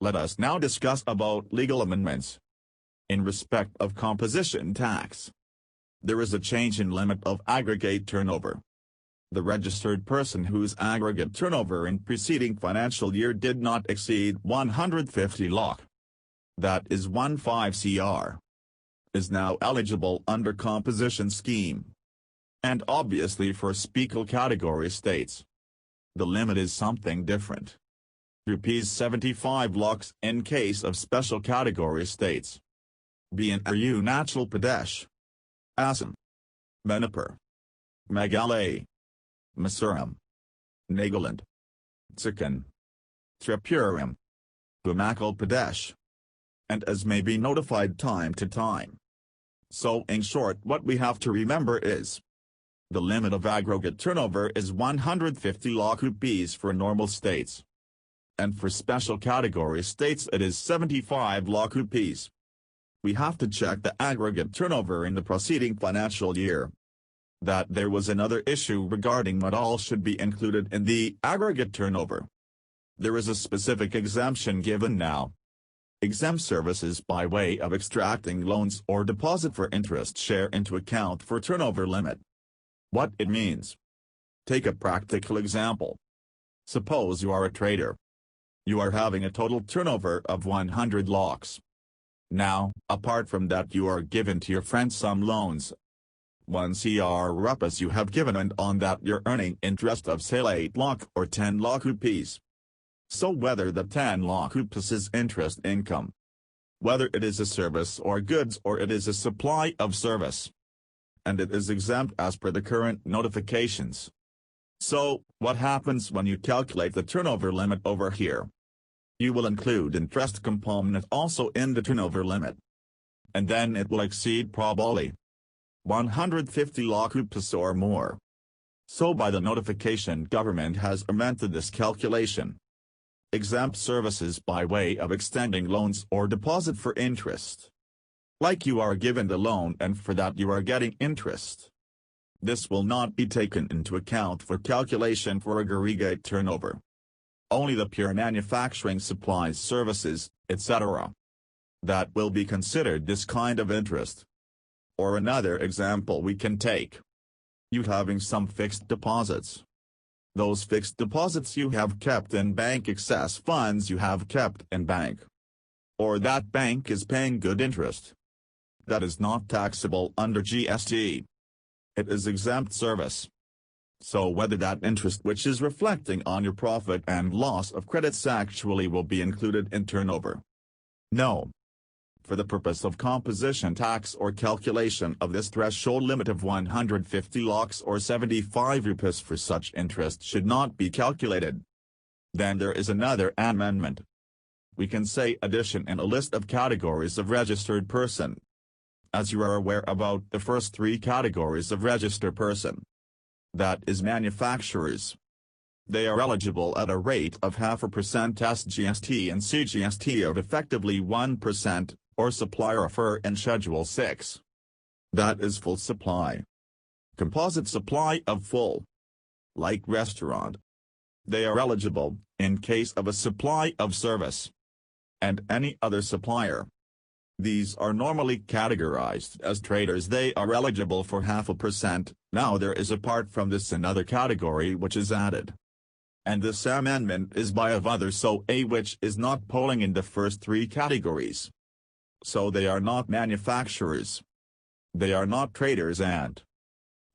Let us now discuss about legal amendments. In respect of composition tax, there is a change in limit of aggregate turnover. The registered person whose aggregate turnover in preceding financial year did not exceed 150 lakh, that is 15 crore, is now eligible under composition scheme. And obviously for special category states, the limit is something different. Rupees 75 lakhs in case of special category states, being Arunachal Pradesh, Assam, Manipur, Meghalaya, Mizoram, Nagaland, Sikkim, Tripura, Himachal Pradesh, and as may be notified time to time. So in short, what we have to remember is, the limit of aggregate turnover is 150 lakh rupees for normal states, and for special category states it is 75 lakh rupees. We have to check the aggregate turnover in the preceding financial year. That there was another issue regarding what all should be included in the aggregate turnover. There is a specific exemption given now. Exempt services by way of extracting loans or deposit for interest share into account for turnover limit. What it means. Take a practical example. Suppose you are a trader. You are having a total turnover of 100 lakhs. Now, apart from that you are given to your friends some loans. 1 crore rupees you have given, and on that you're earning interest of say 8 lakh or 10 lakh rupees. So whether the 10 lakh rupees is interest income, whether it is a service or goods or it is a supply of service, and it is exempt as per the current notifications. So, what happens when you calculate the turnover limit over here? You will include interest component also in the turnover limit. And then it will exceed probably 150 lakh rupees or more. So by the notification government has amended this calculation. Exempt services by way of extending loans or deposit for interest. Like you are given the loan and for that you are getting interest. This will not be taken into account for calculation for aggregate turnover. Only the pure manufacturing supplies, services, etc. that will be considered this kind of interest. Or another example we can take. You having some fixed deposits. Those fixed deposits you have kept in bank, excess funds you have kept in bank. Or that bank is paying good interest. That is not taxable under GST. It is exempt service. So whether that interest which is reflecting on your profit and loss of credits actually will be included in turnover. No. For the purpose of composition tax or calculation of this threshold limit of 150 lakhs or 75 rupees for such interest should not be calculated. Then there is another amendment. We can say addition in a list of categories of registered person. As you are aware about the first 3 categories of registered person. That is manufacturers. They are eligible at a rate of 0.5% SGST and CGST of effectively 1%, or supplier offer in Schedule 6. That is full supply. Composite supply of full. Like restaurant. They are eligible, in case of a supply of service. And any other supplier. These are normally categorized as traders. They are eligible for 0.5%, now there is apart from this another category which is added. And this amendment is by of others, so A which is not polling in the first 3 categories. So they are not manufacturers. They are not traders and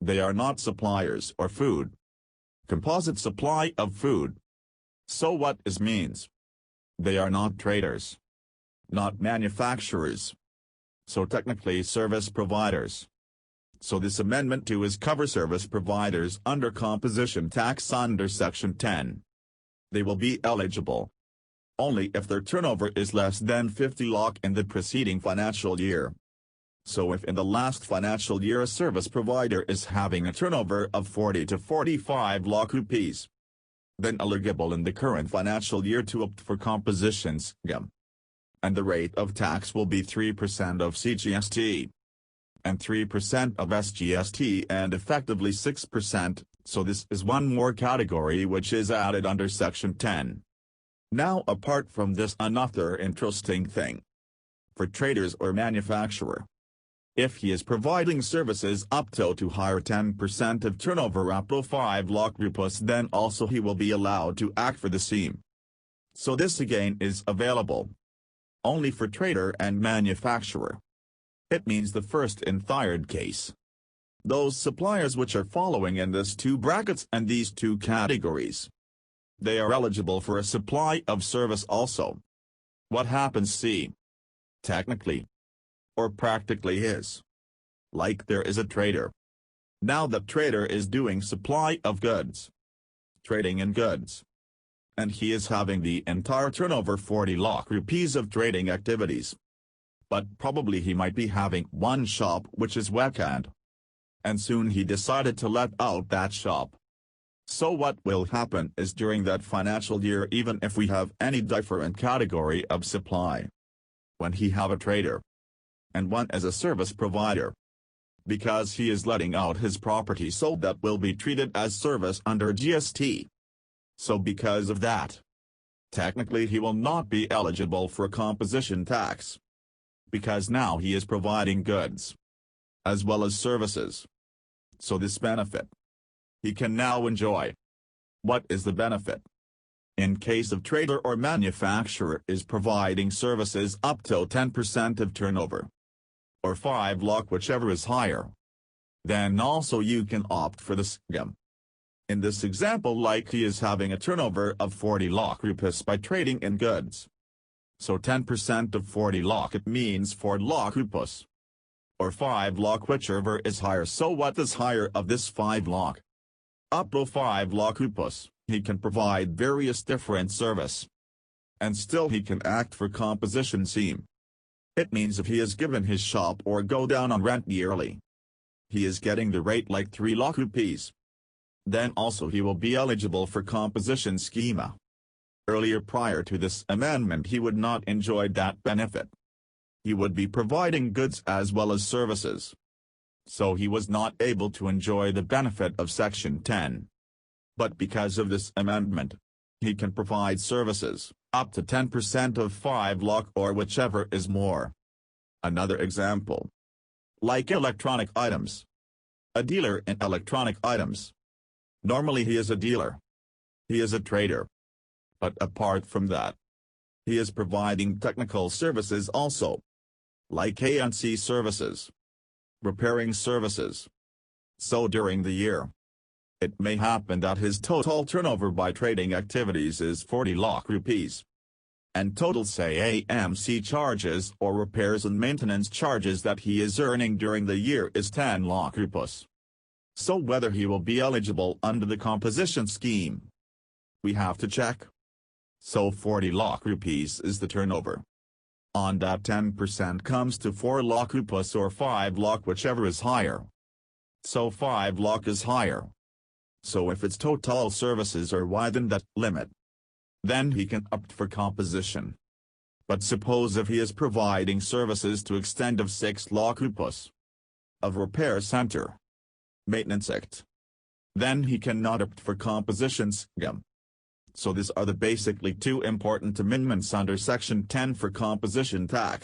they are not suppliers or food. Composite supply of food. So what is means? They are not traders. Not manufacturers. So technically service providers. So this amendment 2 is cover service providers under composition tax under section 10. They will be eligible only if their turnover is less than 50 lakh in the preceding financial year. So if in the last financial year a service provider is having a turnover of 40 to 45 lakh rupees, then eligible in the current financial year to opt for composition scheme. And the rate of tax will be 3% of CGST and 3% of SGST and effectively 6%, so this is one more category which is added under section 10. Now apart from this, another interesting thing. For traders or manufacturer, if he is providing services up to higher 10% of turnover up to 5 lakh rupees, then also he will be allowed to act for the same. So this again is available only for trader and manufacturer. It means the first and third case. Those suppliers which are following in these two brackets and these two categories, they are eligible for a supply of service also. What happens, see? Technically, or practically is, like there is a trader. Now the trader is doing supply of goods, trading in goods, and he is having the entire turnover 40 lakh rupees of trading activities. But probably he might be having one shop which is vacant, and soon he decided to let out that shop. So what will happen is during that financial year, even if we have any different category of supply, when he have a trader and one as a service provider, because he is letting out his property, so that will be treated as service under GST. So because of that, technically he will not be eligible for composition tax, because now he is providing goods as well as services. So this benefit he can now enjoy. What is the benefit? In case of trader or manufacturer is providing services up to 10% of turnover, or 5 lakh, whichever is higher, then also you can opt for the scheme. In this example, like he is having a turnover of 40 lakh rupees by trading in goods. So 10% of 40 lakh, it means 4 lakh rupees, or 5 lakh, whichever is higher. So what is higher of this 5 lakh? Up to 5 lakh rupees, he can provide various different service, and still he can act for composition scheme. It means if he is given his shop or go down on rent yearly, he is getting the rate like 3 lakh rupees. Then also he will be eligible for composition schema. Earlier, prior to this amendment, he would not enjoy that benefit. He would be providing goods as well as services, so he was not able to enjoy the benefit of Section 10. But because of this amendment, he can provide services up to 10% of 5 lakh or whichever is more. Another example, like electronic items. A dealer in electronic items. Normally he is a dealer. He is a trader. But apart from that, he is providing technical services also, like A&C services, repairing services. So during the year, it may happen that his total turnover by trading activities is 40 lakh rupees. And total, say, AMC charges or repairs and maintenance charges that he is earning during the year is 10 lakh rupees. So whether he will be eligible under the composition scheme, we have to check. So 40 lakh rupees is the turnover. On that 10% comes to 4 lakh rupees or 5 lakh, whichever is higher. So 5 lakh is higher. So if its total services are within that limit, then he can opt for composition. But suppose if he is providing services to extent of 6 lakh rupees of repair center, maintenance act, then he cannot opt for composition scheme. So these are the basically two important amendments under Section 10 for composition tax.